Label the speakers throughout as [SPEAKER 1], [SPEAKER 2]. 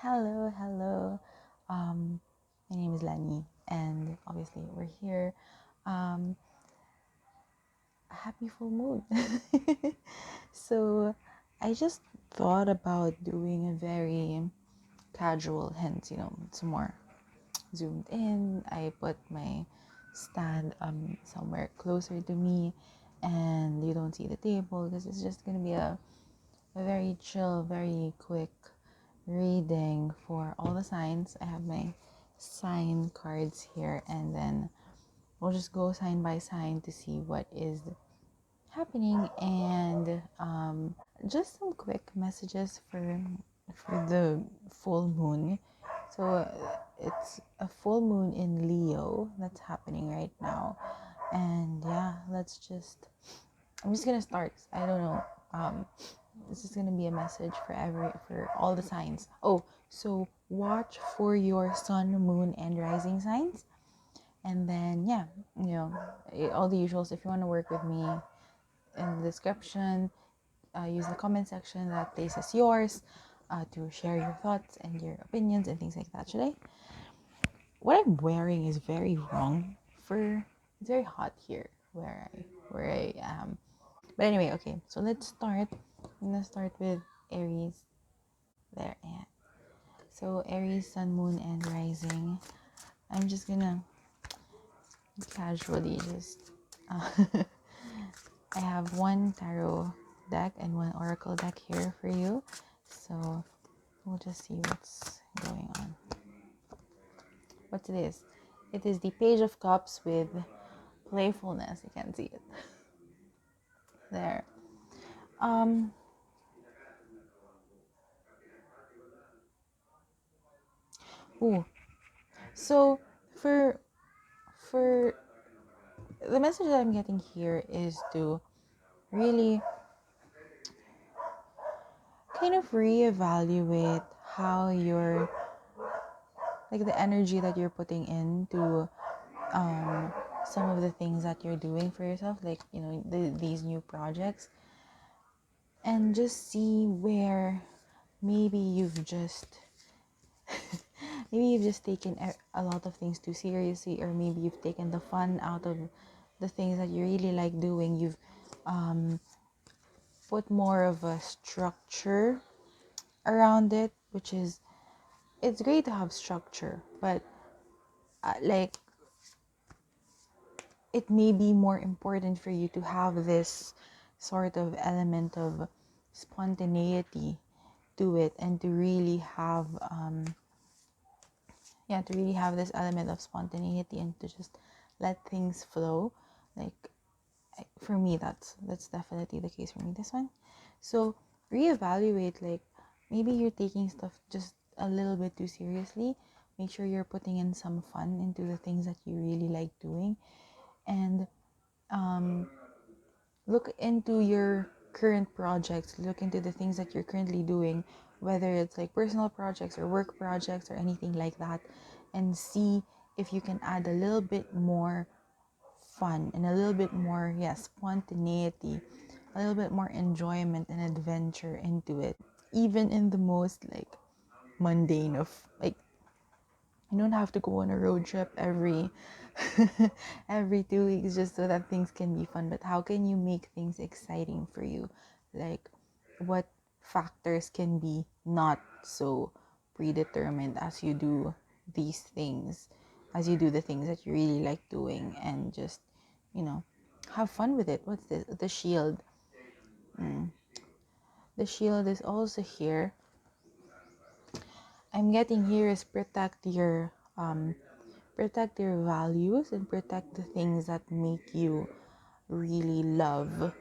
[SPEAKER 1] Hello. My name is Lani, and obviously we're here. Happy full moon. So I just thought about doing a very casual, hence, it's more zoomed in. I put my stand somewhere closer to me, and you don't see the table because it's just gonna be a very chill, very quick reading for all the signs. I have my sign cards here, and then we'll just go sign by sign to see what is happening, and just some quick messages for the full moon. So it's a full moon in Leo that's happening right now, and yeah, I'm just gonna start. I don't know. This is gonna be a message for all the signs. Oh, so watch for your sun, moon, and rising signs, and then yeah, all the usuals. If you want to work with me, in the description, use the comment section. That place is yours to share your thoughts and your opinions and things like that. What I'm wearing is very wrong for. It's very hot here where I am. But anyway, okay. So let's start. I'm gonna start with Aries. There, and so Aries, Sun, Moon, and Rising. I'm just gonna casually just. I have one tarot deck and one oracle deck here for you. So we'll just see what's going on. What's this? It is the Page of Cups with playfulness. You can see it there. Ooh. So for the message that I'm getting here is to really kind of reevaluate how you're like the energy that you're putting into some of the things that you're doing for yourself, like these new projects, and just see where maybe you've just taken a lot of things too seriously, or maybe you've taken the fun out of the things that you really like doing. You've put more of a structure around it, which is, it's great to have structure, but like it may be more important for you to have this sort of element of spontaneity to it, and to really have this element of spontaneity, and to just let things flow. Like for me, that's definitely the case for me, this one. So reevaluate, like maybe you're taking stuff just a little bit too seriously. Make sure you're putting in some fun into the things that you really like doing, and look into your current projects, look into the things that you're currently doing, whether it's like personal projects or work projects or anything like that, and see if you can add a little bit more fun and a little bit more spontaneity, a little bit more enjoyment and adventure into it, even in the most like mundane of, like, you don't have to go on a road trip every every 2 weeks just so that things can be fun. But how can you make things exciting for you? Like, what factors can be not so predetermined as you do these things, as you do the things that you really like doing, and just, have fun with it. What's this? The shield. The shield is also here. I'm getting here is protect your values, and protect the things that make you really love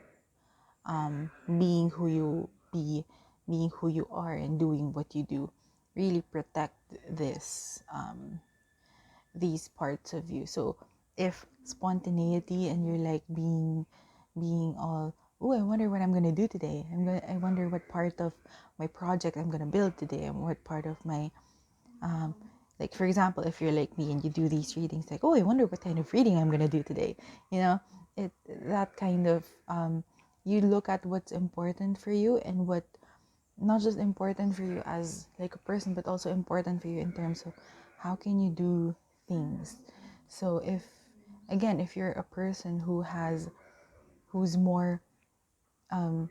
[SPEAKER 1] being who you are, and doing what you do. Really protect this these parts of you. So if spontaneity, and you're like being all, oh, I wonder what I'm gonna do today. I wonder what part of my project I'm gonna build today, and what part of my like, for example, if you're like me and you do these readings, like, oh, I wonder what kind of reading I'm gonna do today. It that kind of you look at what's important for you, and what not just important for you as like a person, but also important for you in terms of how can you do things. So if you're a person who's more um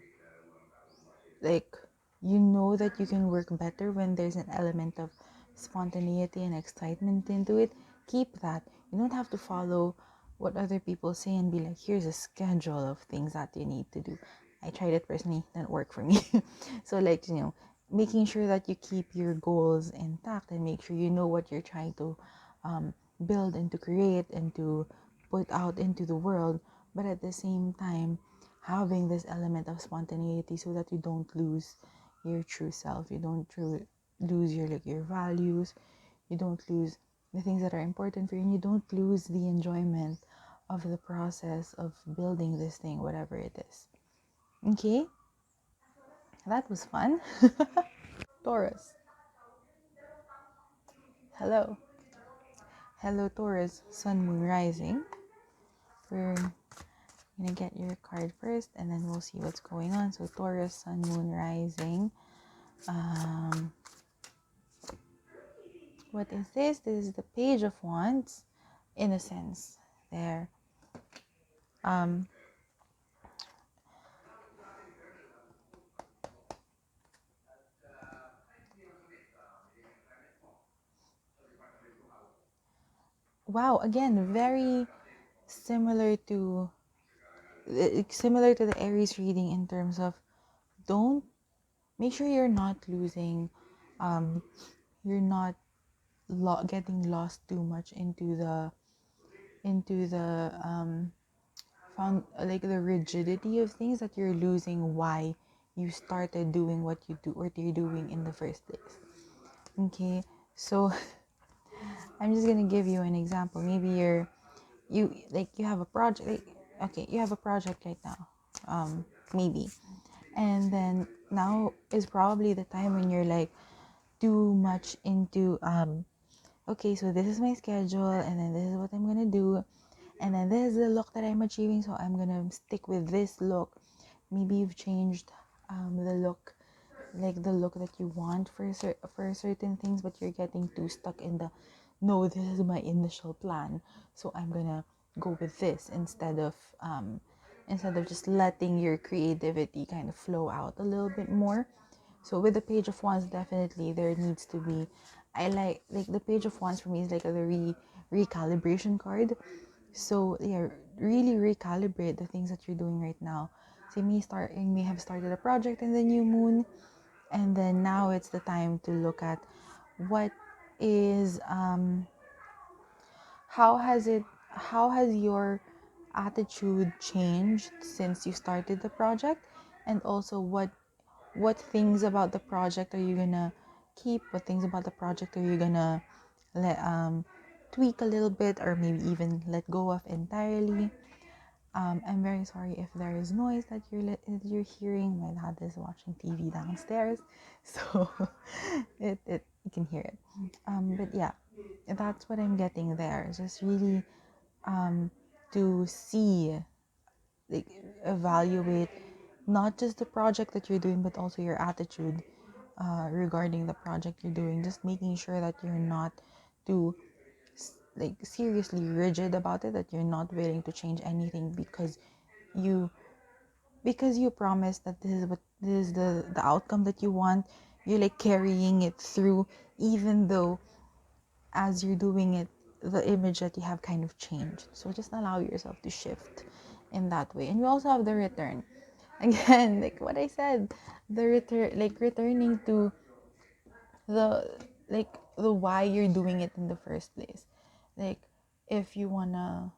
[SPEAKER 1] like, you know that you can work better when there's an element of spontaneity and excitement into it, keep that. You don't have to follow what other people say and be like, here's a schedule of things that you need to do. I tried it personally, didn't work for me. So like, making sure that you keep your goals intact and make sure you know what you're trying to um, build and to create and to put out into the world, but at the same time having this element of spontaneity so that you don't lose your true self, you don't lose your values, you don't lose the things that are important for you, and you don't lose the enjoyment of the process of building this thing, whatever it is. Okay, that was fun. Taurus, hello. Hello, Taurus, sun, moon, rising. We're gonna get your card first and then we'll see what's going on. So Taurus, sun, moon, rising. um what is this? This is the Page of Wands. Innocence there. um wow, again, very similar to the Aries reading in terms of, don't make sure you're not losing, um you're not getting lost too much into the found like the rigidity of things, that you're losing why you started doing what you do or you're doing in the first place. Okay, so I'm just gonna give you an example. Maybe you have a project, okay, you have a project right now, maybe, and then now is probably the time when you're like too much into okay, so this is my schedule, and then this is what I'm gonna do, and then this is the look that I'm achieving, so I'm gonna stick with this look. Maybe you've changed the look, like the look that you want for certain things, but you're getting too stuck in the, no, this is my initial plan, so I'm gonna go with this instead of just letting your creativity kind of flow out a little bit more. So with the Page of Wands, definitely there needs to be, I like the Page of Wands for me is like a recalibration card. So yeah, really recalibrate the things that you're doing right now. So you may have started a project in the new moon, and then now it's the time to look at what is how has your attitude changed since you started the project, and also what things about the project are you gonna keep, what things about the project are you gonna let tweak a little bit, or maybe even let go of entirely. I'm very sorry if there is noise that you're hearing. My dad is watching TV downstairs, so you can hear it. But yeah, that's what I'm getting there. Just really to see, like, evaluate not just the project that you're doing, but also your attitude regarding the project you're doing. Just making sure that you're not too like seriously rigid about it, that you're not willing to change anything you because you promised that this is the outcome that you want. You're like carrying it through, even though as you're doing it, the image that you have kind of changed. So just allow yourself to shift in that way. And you also have the return. Again, like what I said, the return, like returning to the the why you're doing it in the first place. Like if you wanna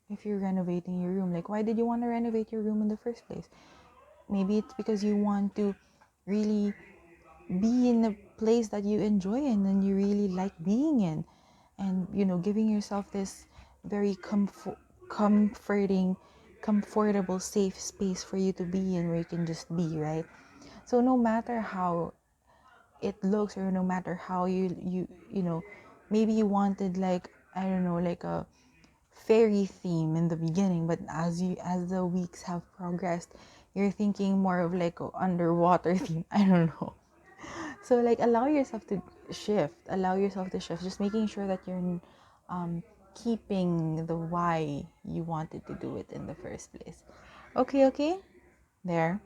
[SPEAKER 1] if you're renovating your room, like why did you want to renovate your room in the first place? Maybe it's because you want to really be in a place that you enjoy and you really like being in, and giving yourself this very comforting, comfortable, safe space for you to be in, where you can just be, right? So no matter how it looks, or no matter how maybe you wanted, like, I don't know, like a fairy theme in the beginning, but as the weeks have progressed, you're thinking more of like a underwater theme. I don't know. So like allow yourself to shift. Just making sure that you're keeping the why you wanted to do it in the first place. Okay, there.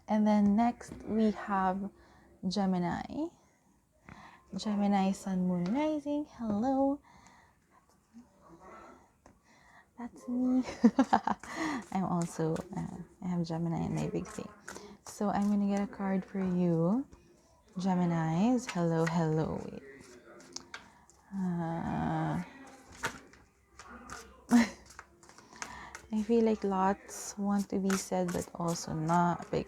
[SPEAKER 1] And then next we have Gemini. Gemini, Sun, Moon, Rising. Hello, that's me. I'm also, I have Gemini in my big thing. So I'm going to get a card for you, Geminis. Hello. Wait. I feel like lots want to be said, but also not. Like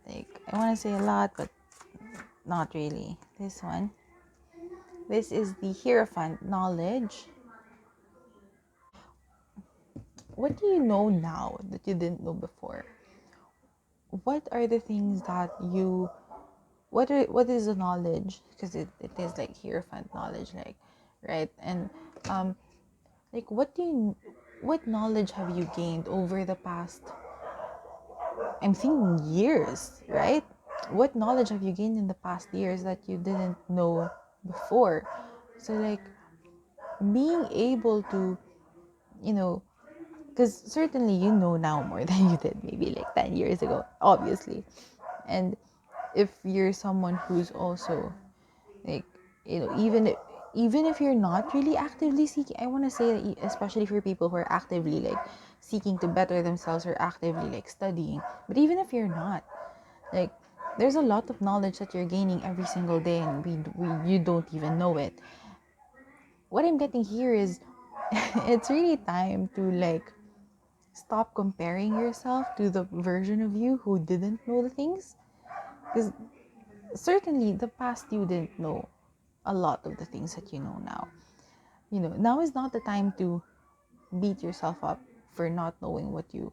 [SPEAKER 1] I want to say a lot, but not really. This one. This is the Hierophant, knowledge. What do you know now that you didn't know before? What are the things that you what is the knowledge, because it is like Hierophant knowledge, like, right? And like what knowledge have you gained over the past, I'm thinking years, right? What knowledge have you gained in the past years that you didn't know before? So like being able to, you know, because certainly you know now more than you did maybe like 10 years ago, obviously. And if you're someone who's also like, you know, even if you're not really actively seeking, I want to say that especially for people who are actively like seeking to better themselves or actively like studying, but even if you're not, like, there's a lot of knowledge that you're gaining every single day, and you don't even know it. What I'm getting here is it's really time to like stop comparing yourself to the version of you who didn't know the things, because certainly the past you didn't know a lot of the things that you know now. You know, now is not the time to beat yourself up for not knowing what you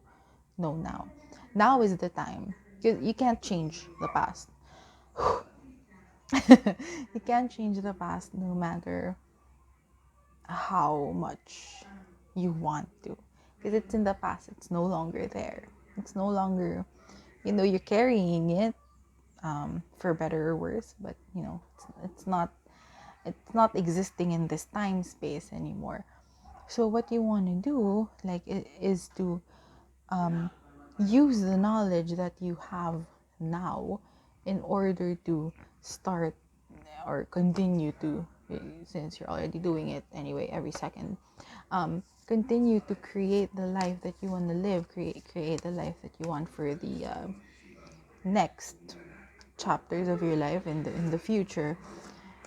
[SPEAKER 1] know now. Now is the time, because you can't change the past. You can't change the past no matter how much you want to, because it's in the past. It's no longer there. It's no longer, you know, you're carrying it, for better or worse, but you know, it's not existing in this time space anymore. So what you want to do, like, is to use the knowledge that you have now in order to start or continue to, since you're already doing it anyway every second, continue to create the life that you want to live, create the life that you want for the next chapters of your life in the future,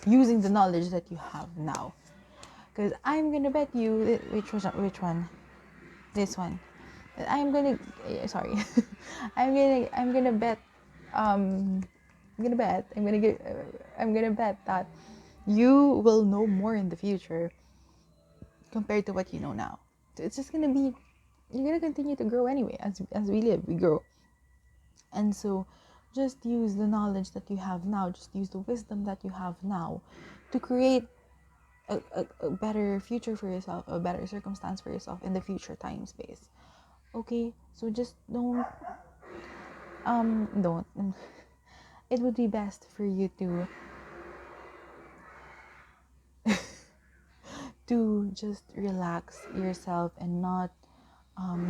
[SPEAKER 1] using the knowledge that you have now. Because I'm gonna bet you, which one, this one, I'm gonna, sorry, I'm gonna bet, I'm gonna bet that you will know more in the future compared to what you know now. So it's just gonna be, you're gonna continue to grow anyway. As we live, we grow. And so just use the knowledge that you have now, just use the wisdom that you have now to create a better future for yourself, a better circumstance for yourself in the future time space. Okay, so just don't it would be best for you to just relax yourself and not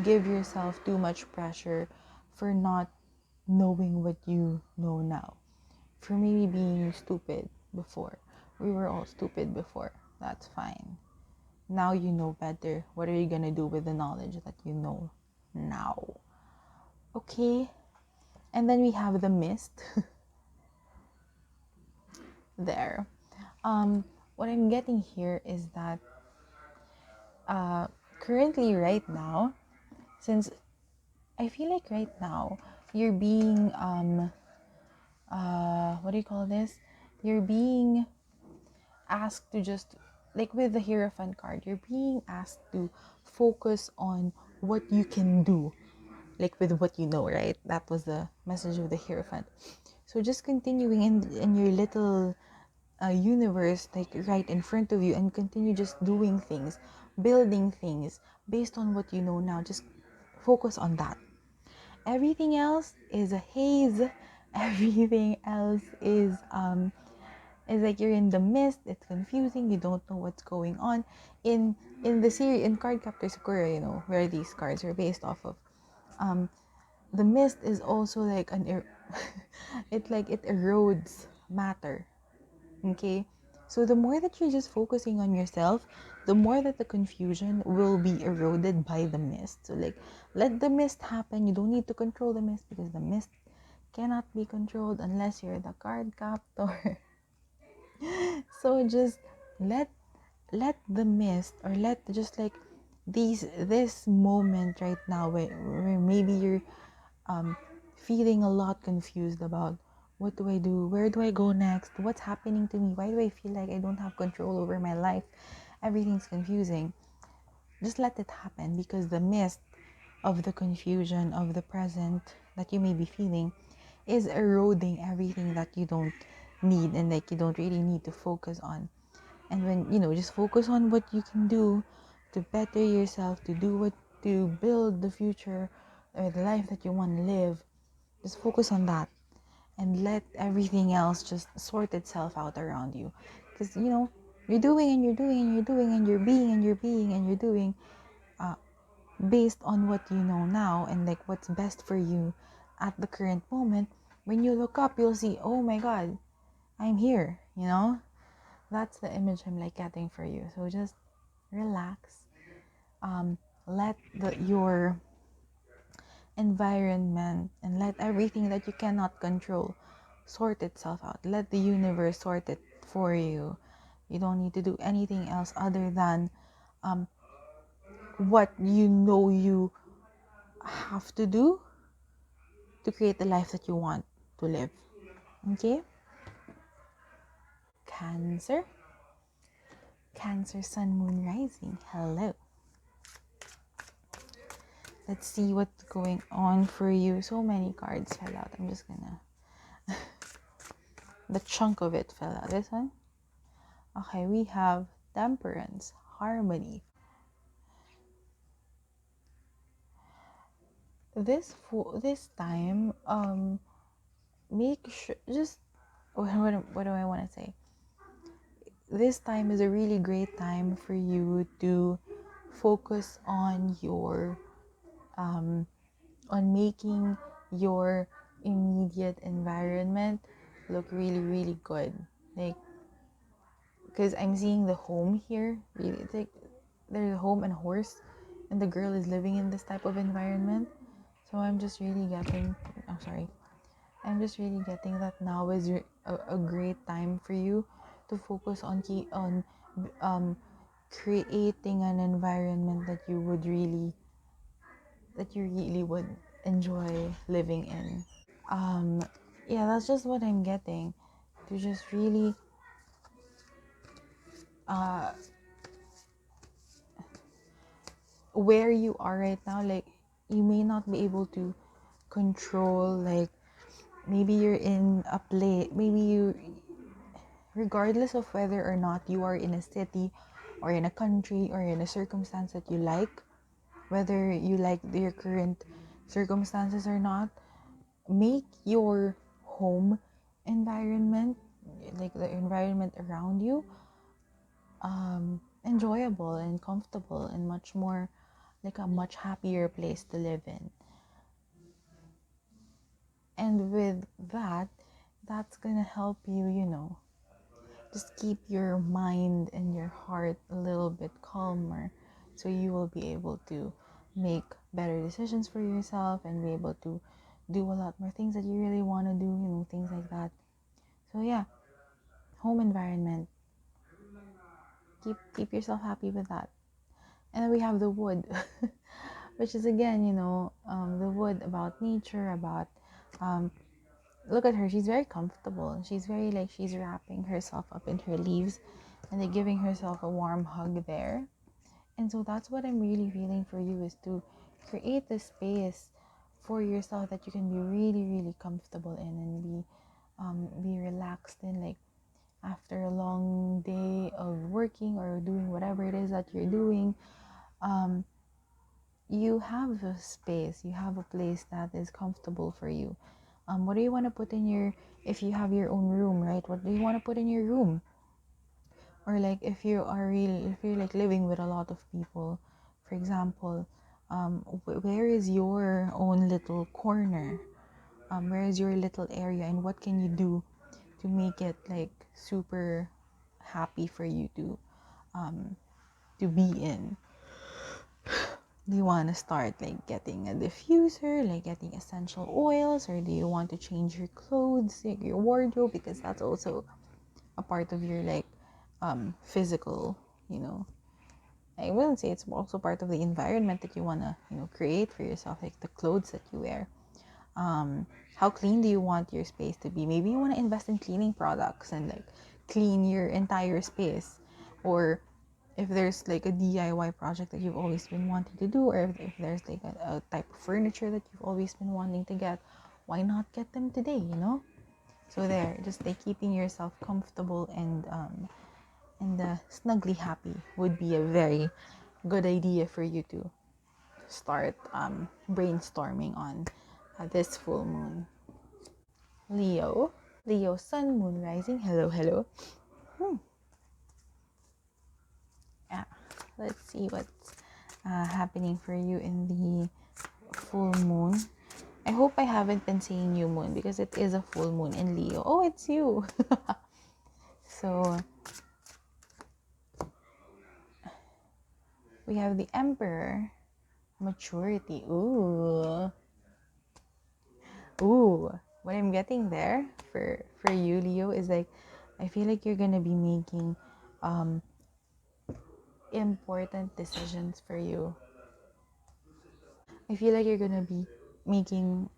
[SPEAKER 1] give yourself too much pressure for not knowing what you know now. For maybe being stupid before. We were all stupid before. That's fine. Now you know better. What are you gonna do with the knowledge that you know now? Okay? And then we have the mist. There. What I'm getting here is that currently, right now, since I feel like right now you're being what do you call this? You're being asked to just, like with the Hierophant card, you're being asked to focus on what you can do, like with what you know, right? That was the message of the Hierophant. So just continuing in your little universe, like right in front of you, and continue just doing things, building things based on what you know now. Just focus on that. Everything else is a haze. Everything else is like you're in the mist. It's confusing. You don't know what's going on. In the series, in Card Captor Sakura, where these cards are based off of, the mist is also like it erodes matter. Okay, so the more that you're just focusing on yourself, the more that the confusion will be eroded by the mist. So like, let the mist happen. You don't need to control the mist, because the mist cannot be controlled unless you're the card captor. So just let the mist, or let just like this moment right now, where maybe you're feeling a lot confused about, what do I do, where do I go next, what's happening to me, why do I feel like I don't have control over my life, everything's confusing. Just let it happen, because the mist of the confusion of the present that you may be feeling is eroding everything that you don't need, and like you don't really need to focus on. And when just focus on what you can do to better yourself, to build the future or the life that you want to live. Just focus on that, and let everything else just sort itself out around you. Because you're doing, and you're doing, and you're doing, and you're being, and you're being, and you're doing, based on what you know now, and like what's best for you at the current moment. When you look up, you'll see, oh my god, I'm here. That's the image I'm like getting for you. So just relax. Let your environment, and let everything that you cannot control sort itself out. Let the universe sort it for you. You don't need to do anything else other than what you have to do to create the life that you want to live. Okay? Cancer. Cancer, sun, moon, rising. Hello. Let's see what's going on for you. So many cards fell out. I'm just gonna... the chunk of it fell out. This one? Okay, we have temperance, harmony. This time, make sure, just... what do I want to say? This time is a really great time for you to focus on your on making your immediate environment look really, really good. Like, because I'm seeing the home here. Really, it's like there's a home and a horse, and the girl is living in this type of environment. So I'm just really getting... I'm sorry. I'm just really getting that now is a great time for you to focus on creating an environment that you really would enjoy living in. Yeah, that's just what I'm getting. To just really where you are right now, like, you may not be able to control, like, maybe you're in a place, maybe you, regardless of whether or not you are in a city or in a country or in a circumstance that you like, whether you like your current circumstances or not, make your home environment, like the environment around you, enjoyable and comfortable, and much more like a much happier place to live in. And with that, that's gonna help you, just keep your mind and your heart a little bit calmer, so you will be able to make better decisions for yourself, and be able to do a lot more things that you really want to do, things like that. So yeah, home environment, keep yourself happy with that. And then we have the wood, which is again, the wood, about nature, about look at her, she's very comfortable, and she's very, like, she's wrapping herself up in her leaves, and like giving herself a warm hug there. And so that's what I'm really feeling for you, is to create a space for yourself that you can be really, really comfortable in, and be relaxed in, like, after a long day of working or doing whatever it is that you're doing. you have a space, you have a place that is comfortable for you. What do you want to put in your, if you have your own room, right? What do you want to put in your room? Or like if you're like living with a lot of people, for example, where is your own little corner? Where is your little area, and what can you do to make it like super happy for you to be in? Do you want to start like getting a diffuser, like getting essential oils, or do you want to change your clothes, like your wardrobe, because that's also a part of your like physical, you know, I wouldn't say it's also part of the environment that you want to, you know, create for yourself, like the clothes that you wear. How clean do you want your space to be? Maybe you want to invest in cleaning products and like clean your entire space. Or if there's like a DIY project that you've always been wanting to do, or if there's like a type of furniture that you've always been wanting to get, why not get them today, you know? So there, just like keeping yourself comfortable and snugly happy would be a very good idea for you to start brainstorming on this full moon. Leo sun, moon rising. Hello, hello. Yeah, let's see what's happening for you in the full moon. I hope I haven't been saying new moon because it is a full moon in Leo. Oh, it's you. So we have the Emperor, maturity. Ooh, what I'm getting there for you, Leo, is like I feel like you're gonna be making um important decisions for you. I feel like you're gonna be making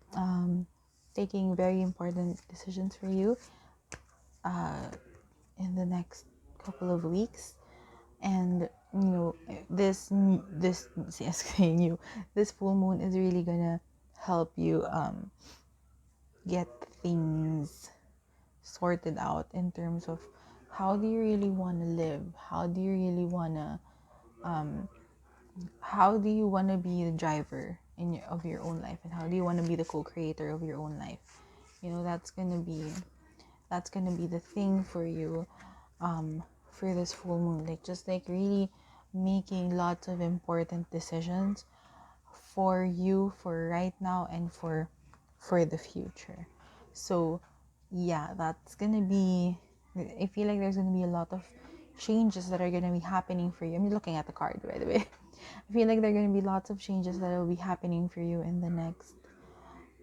[SPEAKER 1] taking very important decisions for you in the next couple of weeks. And you know, this yes, saying you, this full moon is really gonna help you get things sorted out in terms of how do you really want to live, how do you really want to how do you want to be the driver of your own life, and how do you want to be the co-creator of your own life. You know, that's gonna be the thing for you for this full moon, like just like really making lots of important decisions for you, for right now and for the future. So yeah, that's gonna be, I feel like there's gonna be a lot of changes that are gonna be happening for you. I'm looking at the card, by the way. I feel like there are gonna be lots of changes that will be happening for you in the next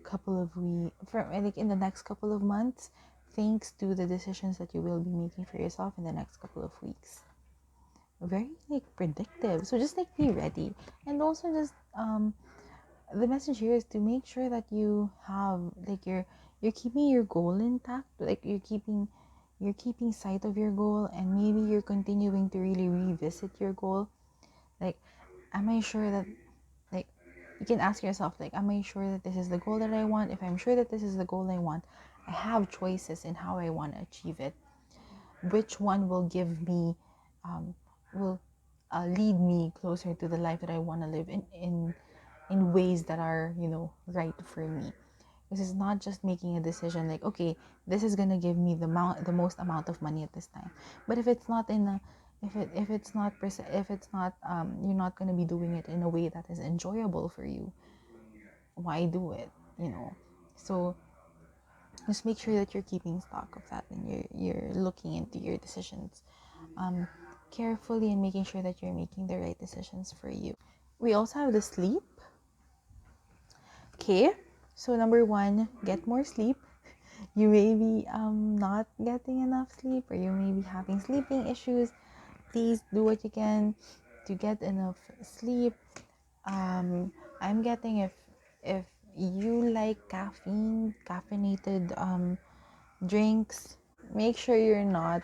[SPEAKER 1] couple of weeks, for like in the next couple of months, thanks to the decisions that you will be making for yourself in the next couple of weeks. Very like predictive, so just like be ready. And also just the message here is to make sure that you have like you're keeping your goal intact, like you're keeping sight of your goal, and maybe you're continuing to really revisit your goal. Like, am I sure that, like, you can ask yourself, like, am I sure that this is the goal that I want? If I'm sure that this is the goal I want, I have choices in how I want to achieve it. Which one will give me will lead me closer to the life that I want to live in ways that are, you know, right for me. This is not just making a decision like, okay, this is gonna give me the most amount of money at this time. But if it's not in a if it's not you're not gonna be doing it in a way that is enjoyable for you, why do it? You know. So just make sure that you're keeping stock of that, and you're looking into your decisions carefully, and making sure that you're making the right decisions for you. We also have the sleep. Okay, so number one, get more sleep. You may be not getting enough sleep, or you may be having sleeping issues. Please do what you can to get enough sleep. I'm getting, if you like caffeinated drinks, make sure you're not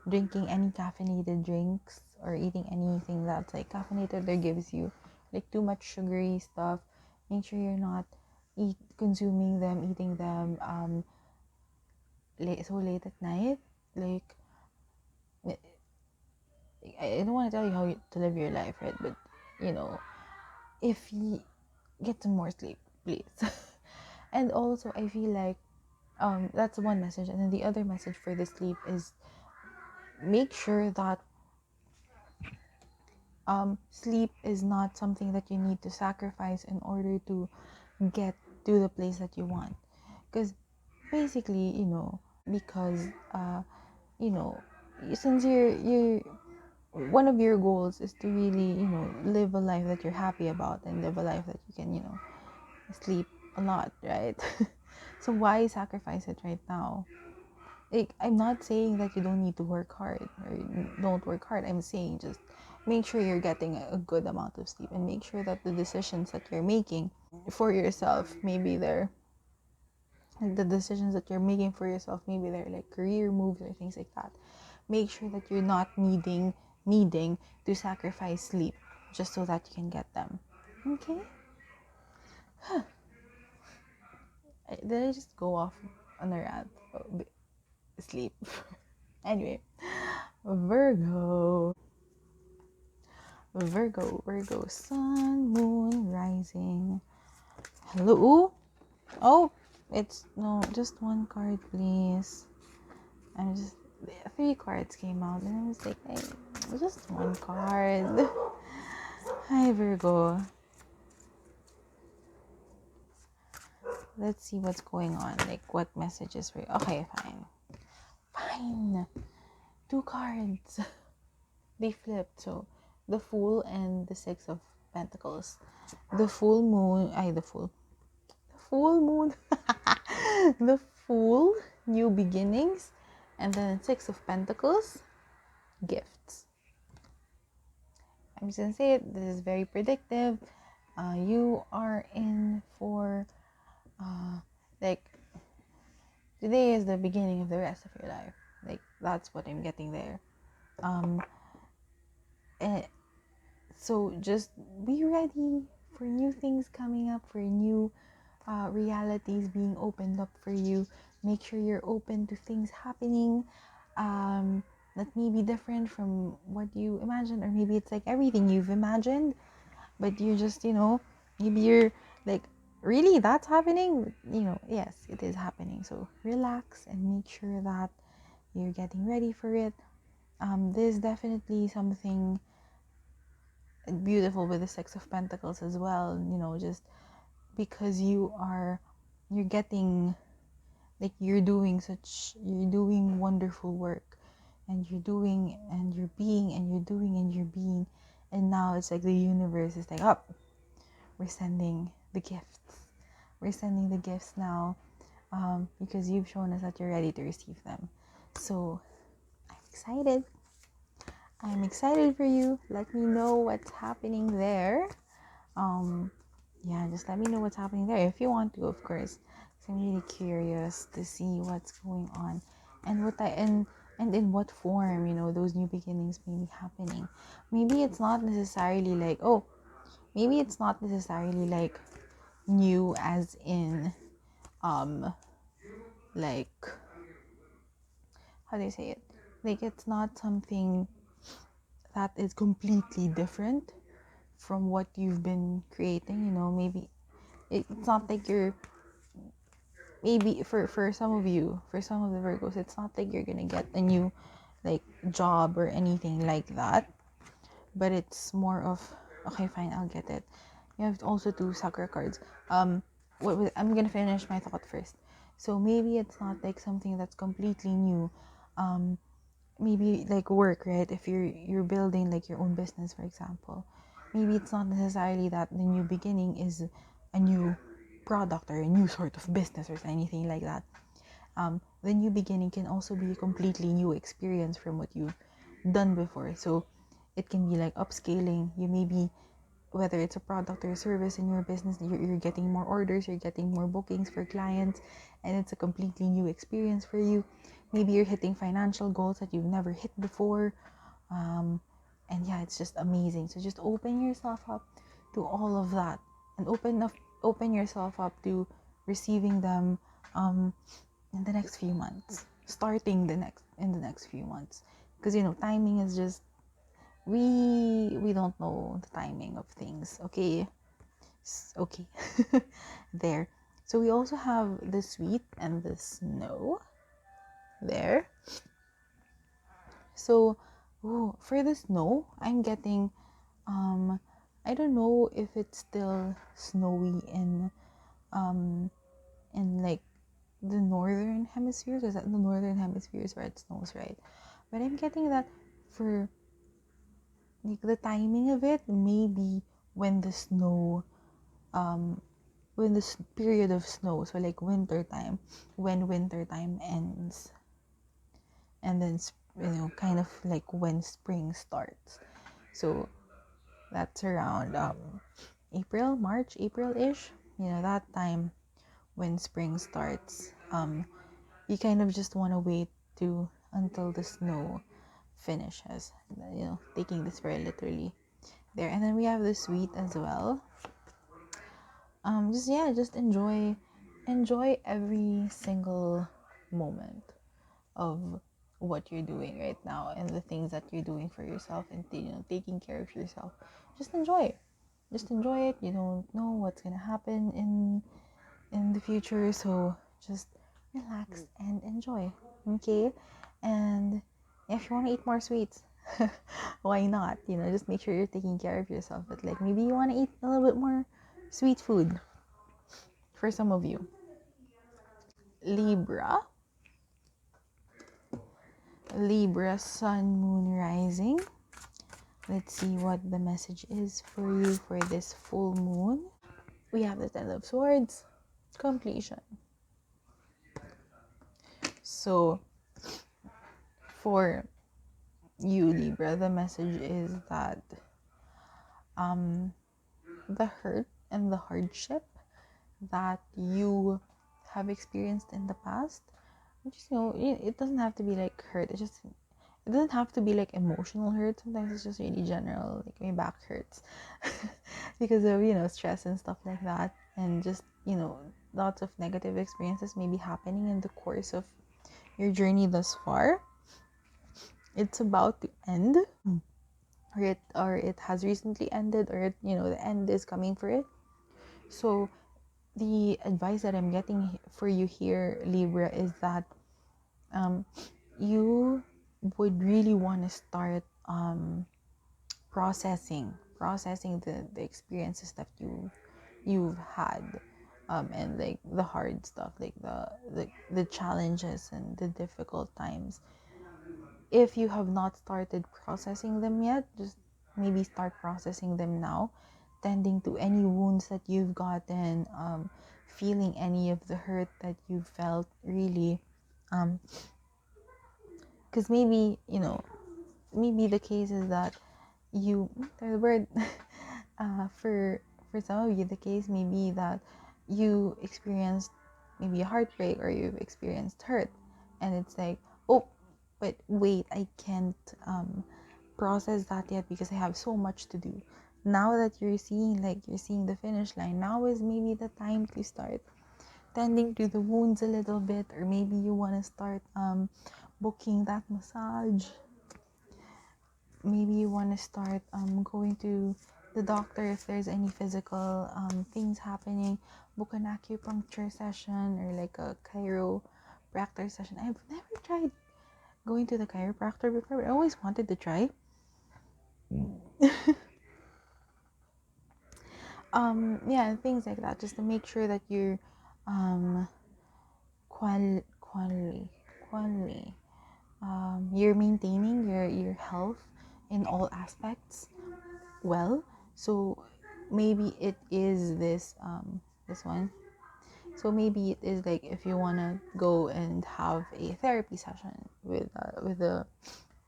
[SPEAKER 1] drinking any caffeinated drinks or eating anything that's like caffeinated that gives you like too much sugary stuff. Make sure you're not eating them late at night. Like, I don't want to tell you to live your life, right? But you know, if you get some more sleep, please. And also I feel like that's one message, and then the other message for the sleep is make sure that sleep is not something that you need to sacrifice in order to get to the place that you want. Because basically, because since you're one of your goals is to really live a life that you're happy about, and live a life that you can sleep a lot, right? So why sacrifice it right now? Like, I'm not saying that you don't need to work hard or don't work hard. I'm saying just make sure you're getting a good amount of sleep, and make sure that the decisions that you're making for yourself, maybe they're the decisions that you're making for yourself, maybe they're like career moves or things like that. Make sure that you're not needing to sacrifice sleep just so that you can get them. Okay? Did I just go off on a rant? Sleep. Anyway, Virgo, sun, moon, rising. Hello? Oh, it's no, just one card, please. I'm just, 3 cards came out, and I was like, hey, just one card. Hi, Virgo. Let's see what's going on. Like, what messages for you? Okay, fine. 2 cards. They flipped. So, the Fool and the 6 of Pentacles. The full moon. The full moon. The Fool, new beginnings. And then 6 of Pentacles, gifts. I'm just gonna say it. This is very predictive. You are in for like, today is the beginning of the rest of your life. Like, that's what I'm getting there. And so just be ready for new things coming up, for new realities being opened up for you. Make sure you're open to things happening that may be different from what you imagined, or maybe it's like everything you've imagined, but you just maybe you're like, really, that's happening? Yes, it is happening. So relax and make sure that you're getting ready for it. There's definitely something beautiful with the 6 of Pentacles as well, just because you're getting, like, you're doing wonderful work, and you're doing and you're being and you're doing and you're being, and now it's like the universe is like, up, we're sending the gifts now, because you've shown us that you're ready to receive them. So I'm excited for you. Let me know what's happening there. Just let me know what's happening there if you want to, of course. So I'm really curious to see what's going on, and in what form those new beginnings may be happening. Maybe it's not necessarily like, new as in like, how do you say it, like, it's not something that is completely different from what you've been creating. Maybe it's not like you're, maybe for some of the Virgos, it's not like you're gonna get a new like job or anything like that, but it's more of, okay, fine, I'll get it. You have also 2 Sakura cards. I'm gonna finish my thought first. So maybe it's not like something that's completely new. Maybe like work, right? If you're building like your own business, for example, maybe it's not necessarily that the new beginning is a new product or a new sort of business or anything like that. The new beginning can also be a completely new experience from what you've done before. So it can be like upscaling. You may be, whether it's a product or a service in your business, you're getting more orders, you're getting more bookings for clients, and it's a completely new experience for you. Maybe you're hitting financial goals that you've never hit before. And yeah, it's just amazing. So just open yourself up to all of that, and open yourself up to receiving them in the next few months, starting in the next few months, because timing is just, we don't know the timing of things, okay? Okay. There. So we also have the sweet and the snow there. So for the snow, I'm getting I don't know if it's still snowy in like the northern hemisphere, because the northern hemisphere is where it snows, right? But I'm getting that for like the timing of it, maybe when the snow when this period of snow, so like winter time, when winter time ends, and then kind of like when spring starts. So that's around April-ish, that time when spring starts. You kind of just want to wait to until the snow finishes, taking this very literally there. And then we have the sweet as well. Just enjoy every single moment of what you're doing right now, and the things that you're doing for yourself, and taking care of yourself. Just enjoy it. You don't know what's gonna happen in the future, so just relax and enjoy. Okay. And if you want to eat more sweets, why not? Just make sure you're taking care of yourself, but like maybe you want to eat a little bit more sweet food for some of you. Libra sun, moon, rising. Let's see what the message is for you for this full moon. We have the Ten of Swords, completion. So for you, Libra, the message is that the hurt and the hardship that you have experienced in the past, just it doesn't have to be like hurt. It doesn't have to be like emotional hurt. Sometimes it's just really general, like my back hurts because of stress and stuff like that, and just lots of negative experiences may be happening in the course of your journey thus far. It's about to end, or it has recently ended, or the end is coming for it. So the advice that I'm getting for you here, Libra, is that you would really want to start processing the experiences that you've had, and like the hard stuff, like the challenges and the difficult times. If you have not started processing them yet, just maybe start processing them now, tending to any wounds that you've gotten, feeling any of the hurt that you felt, really, because maybe the case is that there's a word for some of you, the case may be that you experienced maybe a heartbreak, or you've experienced hurt, and it's like, oh, but wait, I can't process that yet because I have so much to do. Now that you're seeing the finish line, now is maybe the time to start tending to the wounds a little bit, or maybe you want to start booking that massage. Maybe you want to start going to the doctor if there's any physical things happening. Book an acupuncture session, or like a chiropractor session. I've never tried going to the chiropractor before, but I always wanted to try. Things like that, just to make sure that you're quality you're maintaining your health in all aspects well. So maybe it is this one. So maybe it is like, if you want to go and have a therapy session with a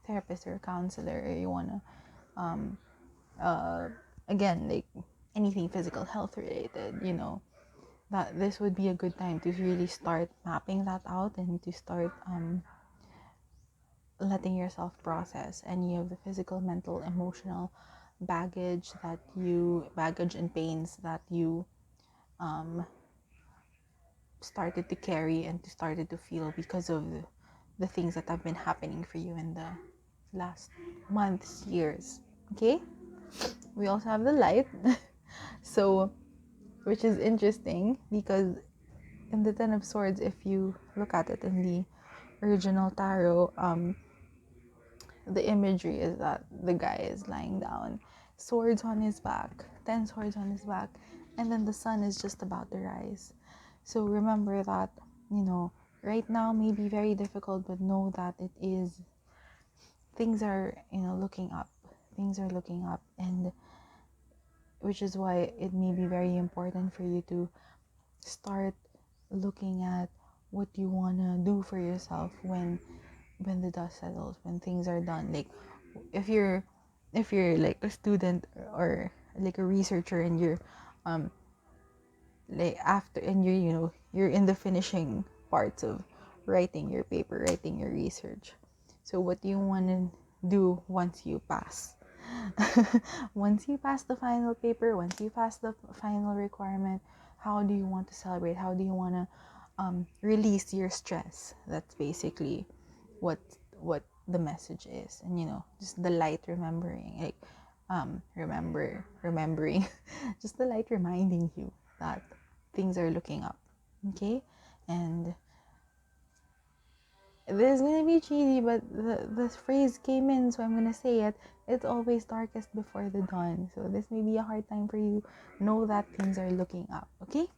[SPEAKER 1] therapist or a counselor, or you want to again, like anything physical health related, that this would be a good time to really start mapping that out, and to start letting yourself process any of the physical, mental, emotional baggage and pains that you started to carry and started to feel because of the things that have been happening for you in the last months, years. Okay, we also have the light. So which is interesting because in the Ten of Swords, if you look at it in the original tarot, the imagery is that the guy is lying down, swords on his back, 10 swords on his back, and then the sun is just about to rise. So remember that, right now may be very difficult, but know that things are, looking up. Things are looking up, and which is why it may be very important for you to start looking at what you want to do for yourself when the dust settles, when things are done. Like if you're like a student or like a researcher, and you're like after, and you're in the finishing parts of writing your paper, writing your research. So what do you want to do once you pass? Once you pass the final paper, once you pass the final requirement, how do you want to celebrate? How do you want to release your stress? That's basically what the message is. And just the light remembering, like remembering just the light reminding you that things are looking up. Okay. And this is gonna be cheesy, but the phrase came in, so I'm gonna say it. It's always darkest before the dawn. So this may be a hard time for you. Know that things are looking up. Okay.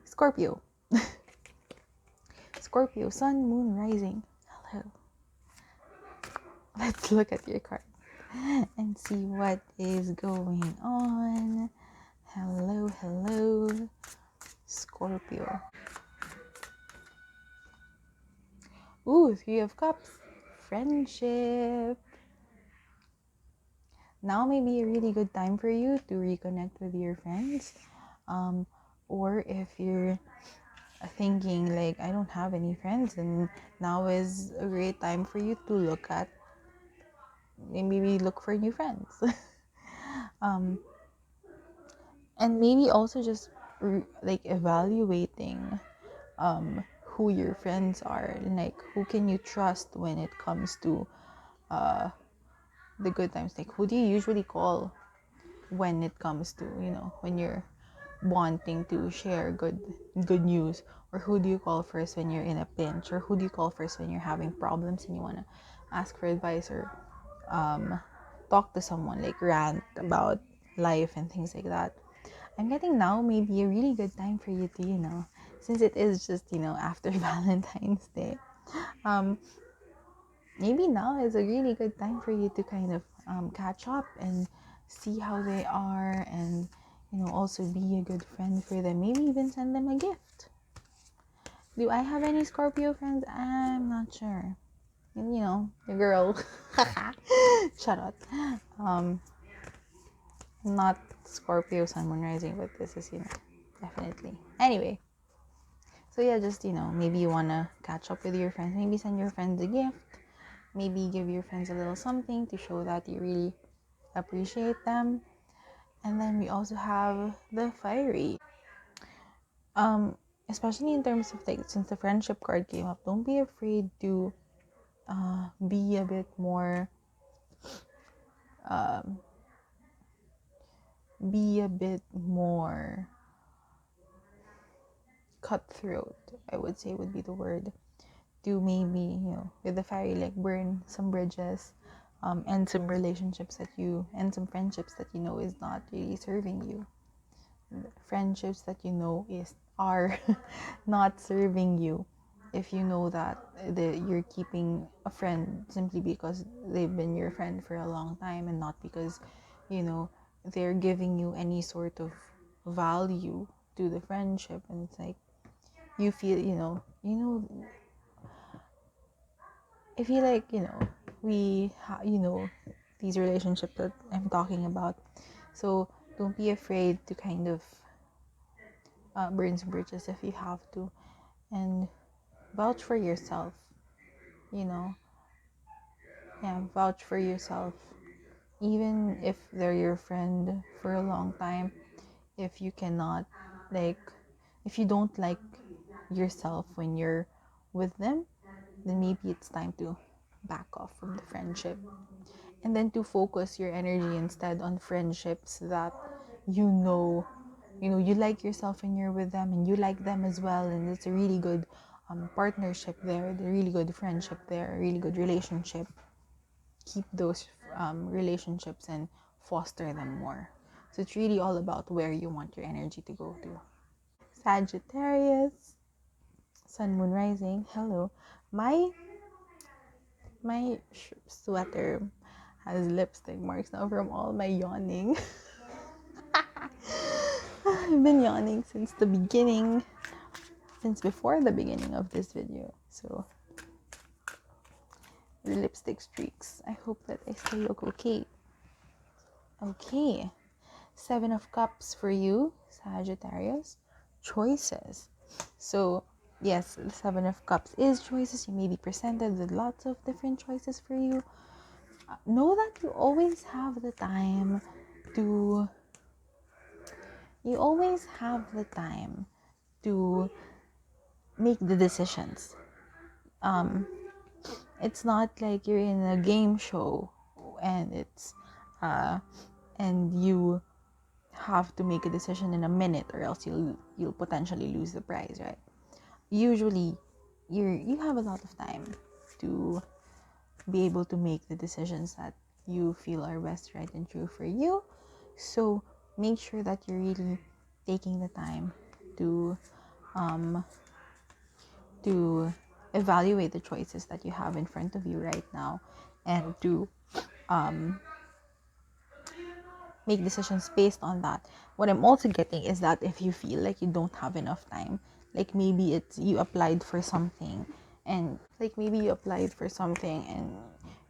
[SPEAKER 1] Scorpio. Scorpio, sun, moon, rising. Hello. Let's look at your card and see what is going on. Hello, Scorpio. Ooh, Three of Cups. Friendship. Now may be a really good time for you to reconnect with your friends. Or if you're thinking like, I don't have any friends, then now is a great time for you to look for new friends. And maybe also just like evaluating who your friends are, and like who can you trust when it comes to the good times. Like who do you usually call when it comes to, when you're wanting to share good news, or who do you call first when you're in a pinch, or who do you call first when you're having problems and you want to ask for advice, or talk to someone, like rant about life and things like that. I'm getting now maybe a really good time for you to, since it is just, after Valentine's Day, maybe now is a really good time for you to kind of catch up and see how they are, and also be a good friend for them. Maybe even send them a gift. Do I have any Scorpio friends? I'm not sure. Your girl. Shut up. Not Scorpio sun moon rising, but this is definitely. Anyway, so yeah, just maybe you wanna catch up with your friends. Maybe send your friends a gift. Maybe give your friends a little something to show that you really appreciate them. And then we also have the fiery. Especially in terms of, like, since the friendship card came up, don't be afraid to be a bit more cutthroat, I would say, would be the word. To maybe, with the fiery, like, burn some bridges, and some relationships and some friendships that is not really serving you. Friendships that are not serving you. If you know that you're keeping a friend simply because they've been your friend for a long time, and not because they're giving you any sort of value to the friendship, and it's like you feel if you like these relationships that I'm talking about. So don't be afraid to kind of burn some bridges if you have to, and vouch for yourself. Vouch for yourself, even if they're your friend for a long time. If you cannot, like, if you don't like yourself when you're with them, then maybe it's time to back off from the friendship, and then to focus your energy instead on friendships that you like yourself when you're with them, and you like them as well, and it's a really good partnership there, a really good friendship there, a really good relationship. Keep those relationships and foster them more. So it's really all about where you want your energy to go to. Sagittarius, Sun, Moon, Rising. Hello. My sweater has lipstick marks now from all my yawning. I've been yawning since before the beginning of this video. So the lipstick streaks. I hope that I still look okay. Okay. 7 of Cups for you, Sagittarius. Choices. So, yes, the 7 of Cups is choices. You may be presented with lots of different choices for you. Know that you always have the time to make the decisions. It's not like you're in a game show and you have to make a decision in a minute, or else you'll potentially lose the prize, right? Usually you have a lot of time to be able to make the decisions that you feel are best, right, and true for you. So make sure that you're really taking the time to evaluate the choices that you have in front of you right now, and to make decisions based on that. What I'm also getting is that if you feel like you don't have enough time, like maybe it's you applied for something and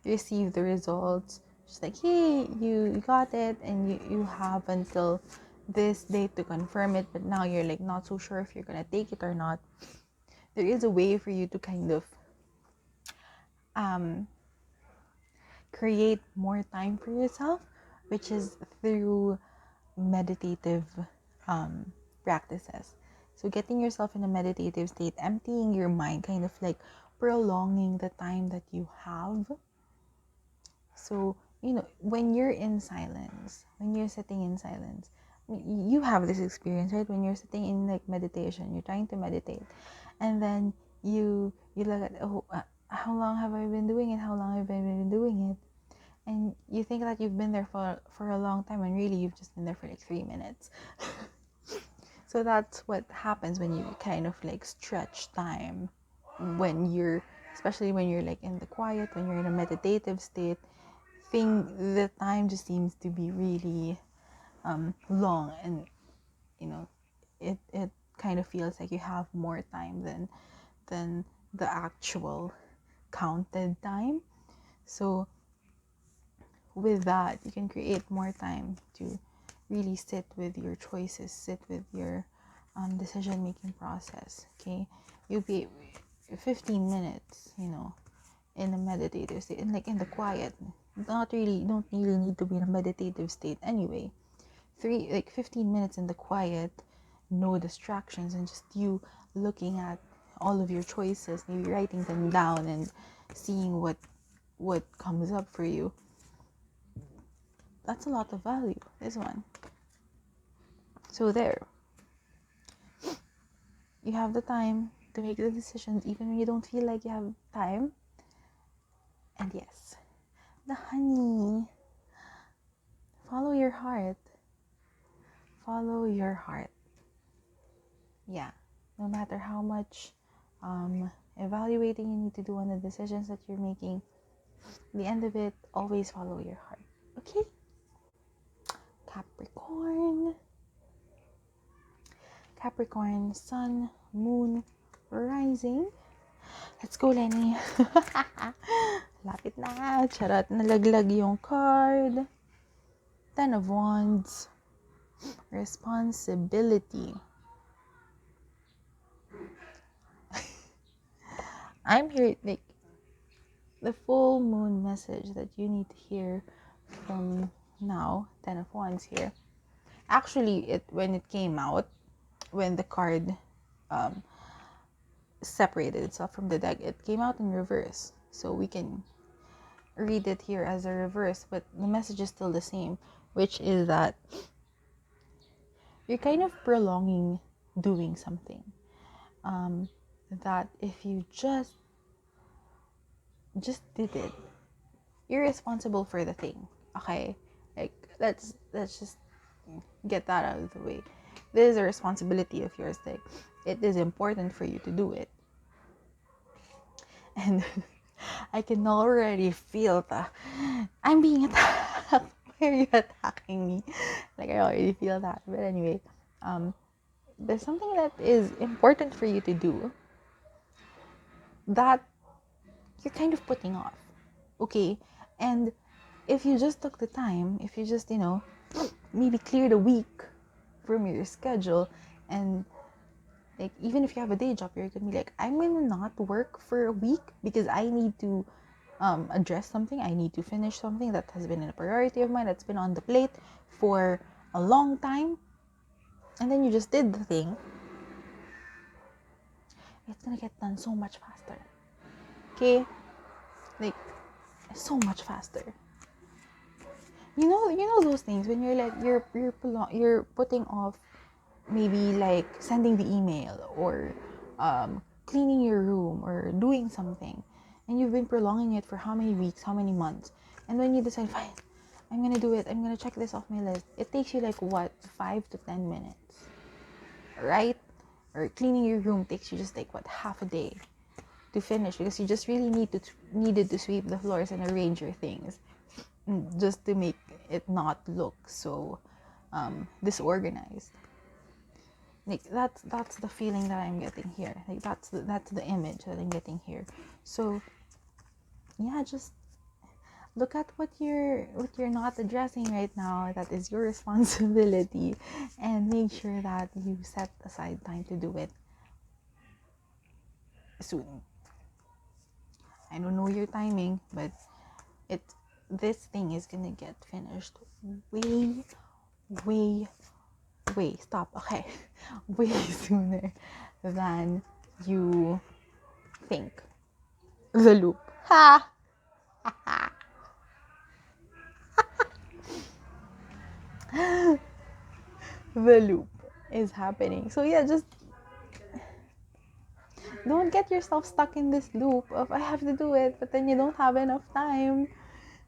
[SPEAKER 1] you received the results, just like, hey, you got it, and you have until this date to confirm it, but now you're like not so sure if you're gonna take it or not. There is a way for you to kind of create more time for yourself, which is through meditative practices. So getting yourself in a meditative state, emptying your mind, kind of like prolonging the time that you have. So, when you're in silence, when you're sitting in silence, you have this experience, right? When you're sitting in like meditation, you're trying to meditate, and then you look at, how long have I been doing it? How long have I been doing it? And you think that you've been there for a long time, and really you've just been there for like 3 minutes. So that's what happens when you kind of like stretch time, especially when you're like in the quiet, when you're in a meditative state. The time just seems to be really long, and it kind of feels like you have more time than the actual counted time. So with that, you can create more time to really sit with your choices, sit with your decision making process. Okay, you'll be 15 minutes, in a meditative state, and like in the quiet. Don't really need to be in a meditative state anyway. 15 minutes in the quiet, no distractions, and just you looking at all of your choices, maybe writing them down and seeing what comes up for you. That's a lot of value, this one. So there, you have the time to make the decisions even when you don't feel like you have time. And yes, the honey, follow your heart. Yeah, no matter how much evaluating you need to do on the decisions that you're making, at the end of it, always follow your heart. Okay? Capricorn, Sun, Moon, Rising. Let's go, Lenny. Lapit na. Charot, nalaglag yung card. 10 of Wands. Responsibility. I'm here, like, the full moon message that you need to hear from now. 10 of Wands here. Actually, when it came out, when the card separated itself from the deck, it came out in reverse. So we can read it here as a reverse, but the message is still the same, which is that you're kind of prolonging doing something. That if you just did it, you're responsible for the thing. Okay, like let's just get that out of the way. This is a responsibility of yours. Like, it is important for you to do it. And I can already feel I'm being attacked. Why are you attacking me? Like, I already feel that. But anyway, there's something that is important for you to do that you're kind of putting off. Okay? And if you just took the time, if you just, maybe cleared a week from your schedule, and like, even if you have a day job, you're gonna be like, I'm gonna not work for a week because I need to address something. I need to finish something that has been a priority of mine, that's been on the plate for a long time. And then you just did the thing. It's gonna get done so much faster. Okay? Like, so much faster. You know those things when you're like, you're putting off maybe like sending the email, or cleaning your room, or doing something, and you've been prolonging it for how many weeks, how many months, and when you decide, fine, I'm gonna do it, I'm gonna check this off my list, it takes you like what, 5 to 10 minutes, right? Or cleaning your room takes you just like what, half a day to finish, because you just really needed to sweep the floors and arrange your things, just to make it not look so disorganized. Like, that's the feeling that I'm getting here. Like, that's the image that I'm getting here. So yeah, just look at what you're not addressing right now, that is your responsibility, and make sure that you set aside time to do it soon. I don't know your timing, but this thing is gonna get finished way stop, okay, way sooner than you think. The loop. Ha! The loop is happening. So yeah, just don't get yourself stuck in this loop of, I have to do it, but then you don't have enough time,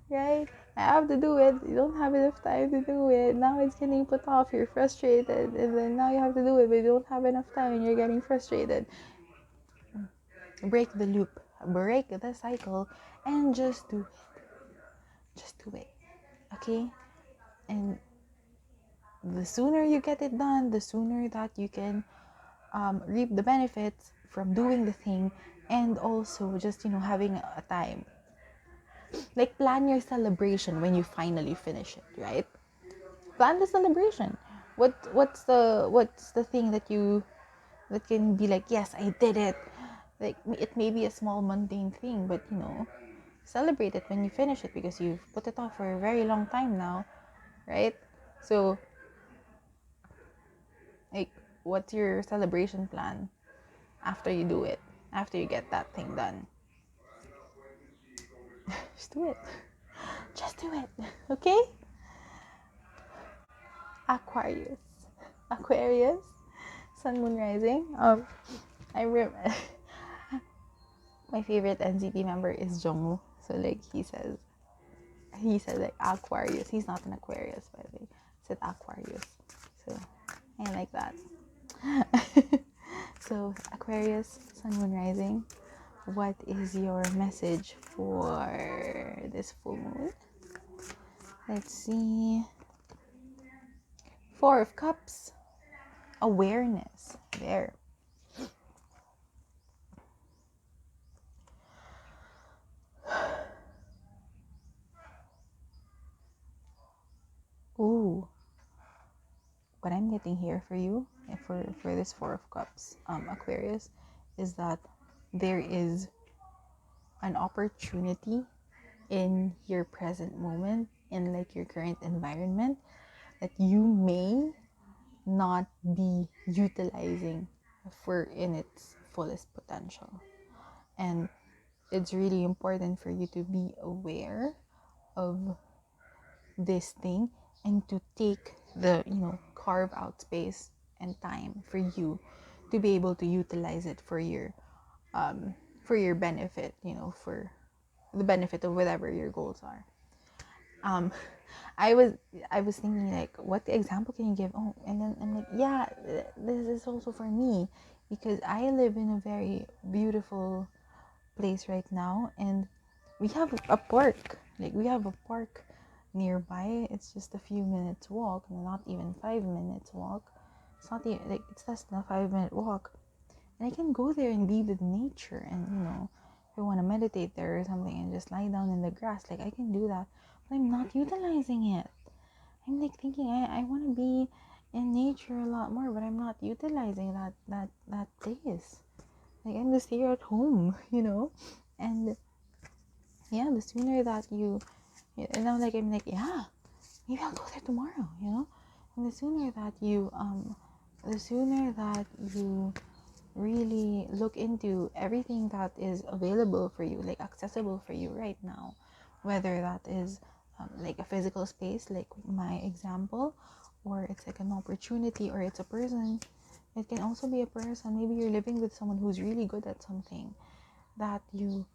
[SPEAKER 1] right? I have to do it, you don't have enough time to do it. Now it's getting put off, you're frustrated, and then now you have to do it, but you don't have enough time and you're getting frustrated. Break the loop, break the cycle, and just do it. Just do it, okay? And the sooner you get it done, the sooner that you can reap the benefits from doing the thing, and also just having a time. Like, plan your celebration when you finally finish it, right? Plan the celebration. What's the thing that can be like, yes, I did it. Like, it may be a small mundane thing, but celebrate it when you finish it, because you've put it off for a very long time now, right? So, like, what's your celebration plan after you do it, after you get that thing done? Just do it. Just do it. Okay? Aquarius. Aquarius. Sun, Moon, Rising. I remember my favorite NCT member is Jungwoo. So like, he said like Aquarius. He's not an Aquarius, by the way. He said Aquarius. So I like that. So Aquarius, Sun, Moon, Rising. What is your message for this full moon? Let's see. 4 of Cups. Awareness. There. Ooh. What I'm getting here for you, for this 4 of Cups, Aquarius, is that there is an opportunity in your present moment, in like your current environment, that you may not be utilizing in its fullest potential. And it's really important for you to be aware of this thing, and to take the carve out space and time for you to be able to utilize it for your benefit, for the benefit of whatever your goals are. um I was thinking, like, what example can you give? Oh, and then I'm like, yeah, this is also for me, because I live in a very beautiful place right now, and we have a park. Like, we have a park nearby. It's just a few minutes walk, not even 5 minutes walk. It's not even, like, it's less than a 5-minute walk, and I can go there and be with nature. And if I want to meditate there or something and just lie down in the grass, like, I can do that, but I'm not utilizing it. I'm like thinking, I want to be in nature a lot more, but I'm not utilizing that place. Like, I'm just here at home, and yeah, the sooner that and now, like, I'm like, yeah, maybe I'll go there tomorrow, and the sooner that you really look into everything that is available for you, like accessible for you right now, whether that is like a physical space, like my example, or it's like an opportunity, or it's a person. It can also be a person. Maybe you're living with someone who's really good at something that you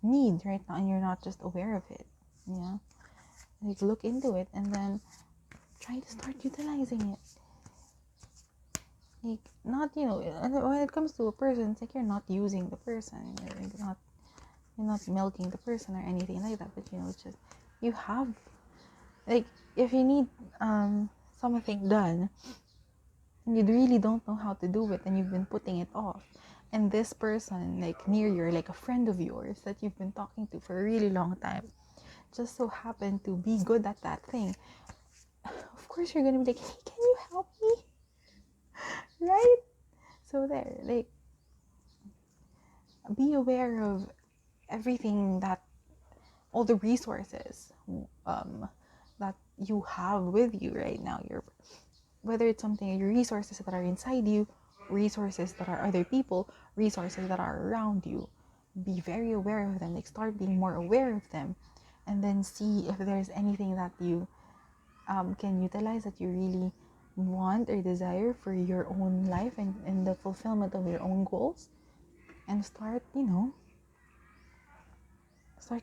[SPEAKER 1] need right now, and you're not just aware of it. Like, look into it and then try to start utilizing it. Like, not, and when it comes to a person, it's like you're not using the person, you're not milking the person or anything like that, but it's just, you have, like, if you need something done and you really don't know how to do it, and you've been putting it off, and this person, like, near you, like a friend of yours that you've been talking to for a really long time, just so happened to be good at that thing, of course you're gonna be like, hey, can you help me? Right? So there, like, be aware of everything, that all the resources that you have with you right now. Whether it's something, your resources that are inside you, resources that are other people, resources that are around you. Be very aware of them. Like, start being more aware of them, and then see if there's anything that you can utilize, that you really want or desire for your own life, and the fulfillment of your own goals, and start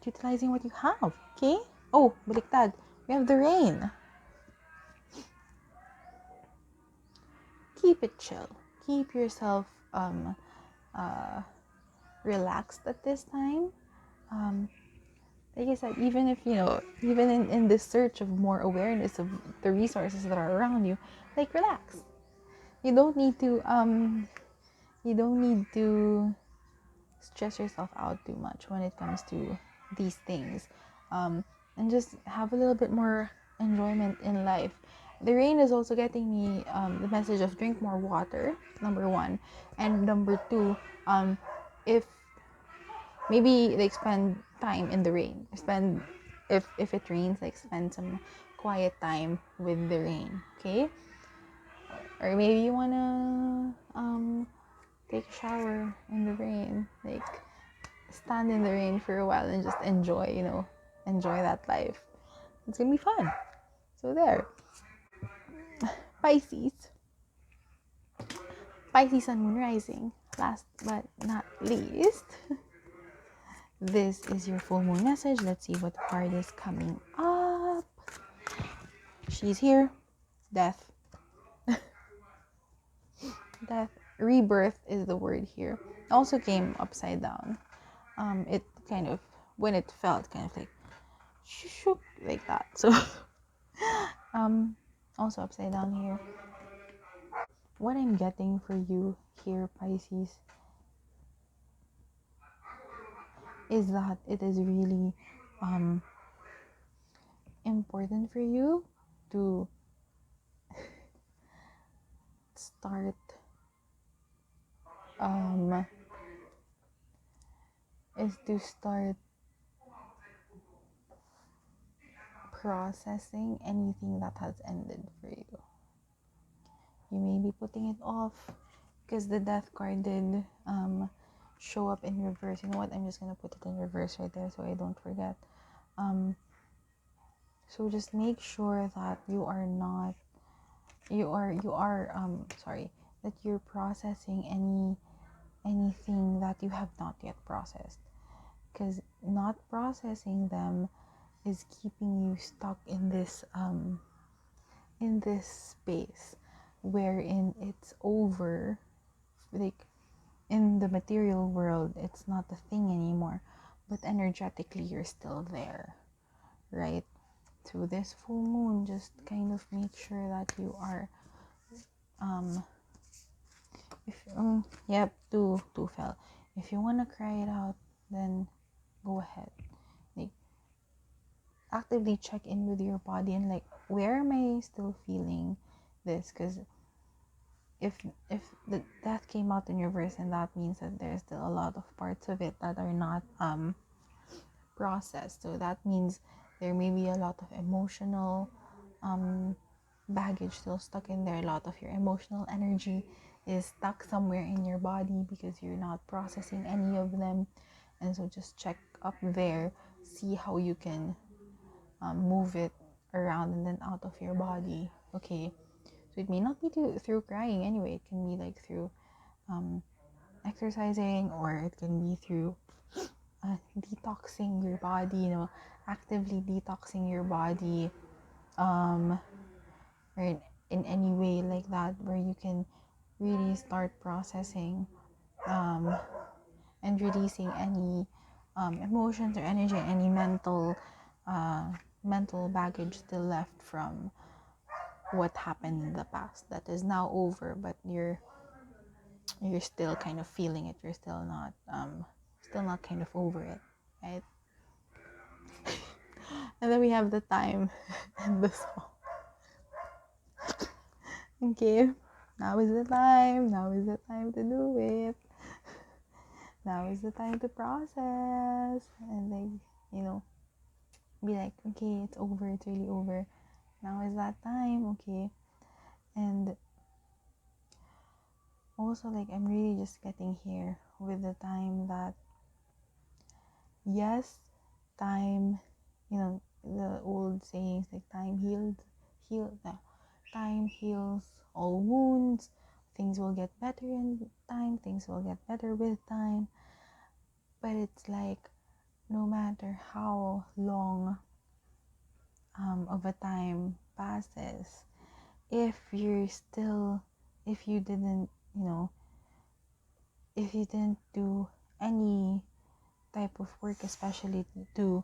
[SPEAKER 1] utilizing what you have. Okay? Oh, baliktad, we have the rain. Keep it chill, keep yourself relaxed at this time. Like I said, even if even in this search of more awareness of the resources that are around you, like, relax. You don't need to stress yourself out too much when it comes to these things, and just have a little bit more enjoyment in life. The rain is also getting me the message of drink more water, number one, and number two, if maybe, like, spend time in the rain, if it rains, like, spend some quiet time with the rain. Okay? Or maybe you wanna take a shower in the rain, like, stand in the rain for a while and just enjoy that life. It's gonna be fun. So there. Pisces Sun, Moon, Rising. Last but not least, this is your full moon message. Let's see what card is coming up. She's here. Death. Death. Rebirth is the word here. Also came upside down. It kind of, when it felt, kind of like shook like that. So also upside down here. What I'm getting for you here, Pisces, is that it is really important for you to start processing anything that has ended for you. You may be putting it off because the death card did show up in reverse. You know what? I'm just gonna put it in reverse right there so I don't forget. So just make sure that you are not sorry, that you're processing anything that you have not yet processed, because not processing them is keeping you stuck in this space wherein it's over. Like, in the material world, it's not a thing anymore, but energetically you're still there, right? So this full moon, just kind of make sure that you are if yep, two fell. If you want to cry it out, then go ahead. Like, actively check in with your body and like, where am I still feeling this? Because if that came out in your verse, and that means that there's still a lot of parts of it that are not processed. So that means there may be a lot of emotional baggage still stuck in there. A lot of your emotional energy is stuck somewhere in your body because you're not processing any of them. And so just check up there, see how you can move it around and then out of your body. Okay, so it may not be through crying anyway. It can be like through exercising, or it can be through detoxing your body, actively detoxing your body, or in any way like that, where you can really start processing and releasing any emotions or energy, any mental baggage still left from what happened in the past that is now over, but you're still kind of feeling it. You're still not kind of over it, right? And then we have the time and the song. Okay, now is the time to do it. Now is the time to process and like, be like, okay, it's over, it's really over. Now is that time, okay? And also, like, I'm really just getting here with the time that, yes, time, the old sayings like time heals all wounds. Things will get better in time. Things will get better with time. But it's like, no matter how long of a time passes, if you didn't, if you didn't do any type of work, especially to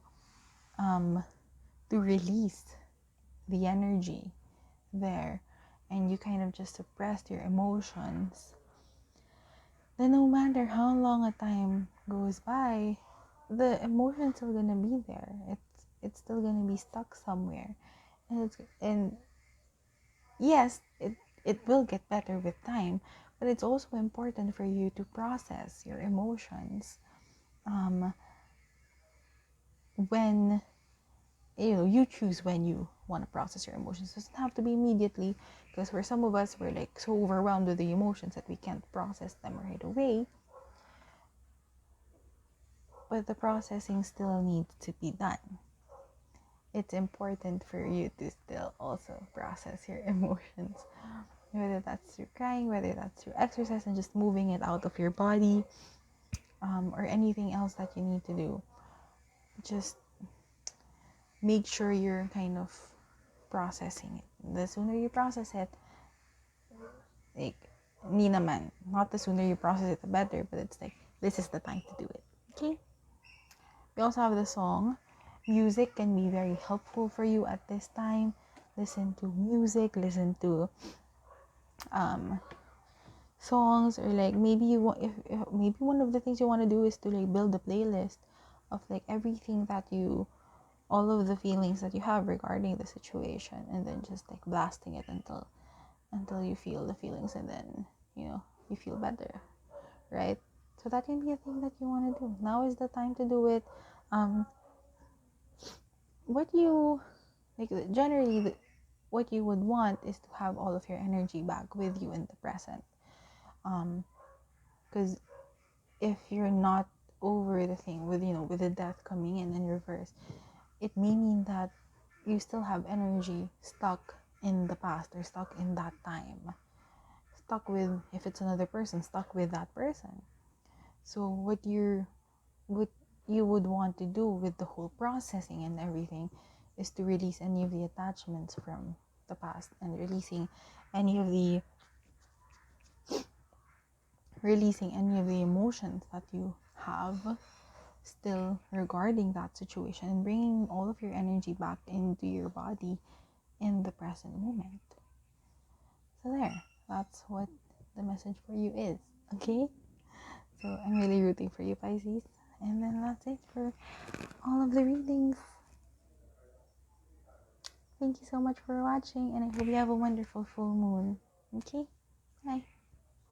[SPEAKER 1] release the energy there, and you kind of just suppressed your emotions, then no matter how long a time goes by, the emotion's still gonna be there. It's still gonna be stuck somewhere, and yes, it will get better with time, but it's also important for you to process your emotions when you choose when you want to process your emotions. It doesn't have to be immediately, because for some of us, we're like so overwhelmed with the emotions that we can't process them right away. But the processing still needs to be done. It's important for you to still also process your emotions, whether that's through crying, whether that's through exercise and just moving it out of your body, or anything else that you need to do. Just make sure you're kind of processing it. The sooner you process it, like, not the sooner you process it, the better, but it's like, this is the time to do it. Okay? We also have the song. Music can be very helpful for you at this time. Listen to music, listen to songs, or like maybe you want, if maybe one of the things you want to do is to like build a playlist of like everything that all of the feelings that you have regarding the situation, and then just like blasting it until you feel the feelings, and then you feel better, right? So that can be a thing that you want to do. Now is the time to do it. What you like, generally what you would want is to have all of your energy back with you in the present, because if you're not over the thing with the death coming in reverse, it may mean that you still have energy stuck in the past or stuck in that time. Stuck with, if it's another person, stuck with that person. So what you would want to do with the whole processing and everything is to release any of the attachments from the past, and releasing any of the emotions that you have still regarding that situation, and bringing all of your energy back into your body in the present moment. So there, that's what the message for you is, okay? So I'm really rooting for you, Pisces. And then that's it for all of the readings. Thank you so much for watching, and I hope you have a wonderful full moon. Okay? Bye.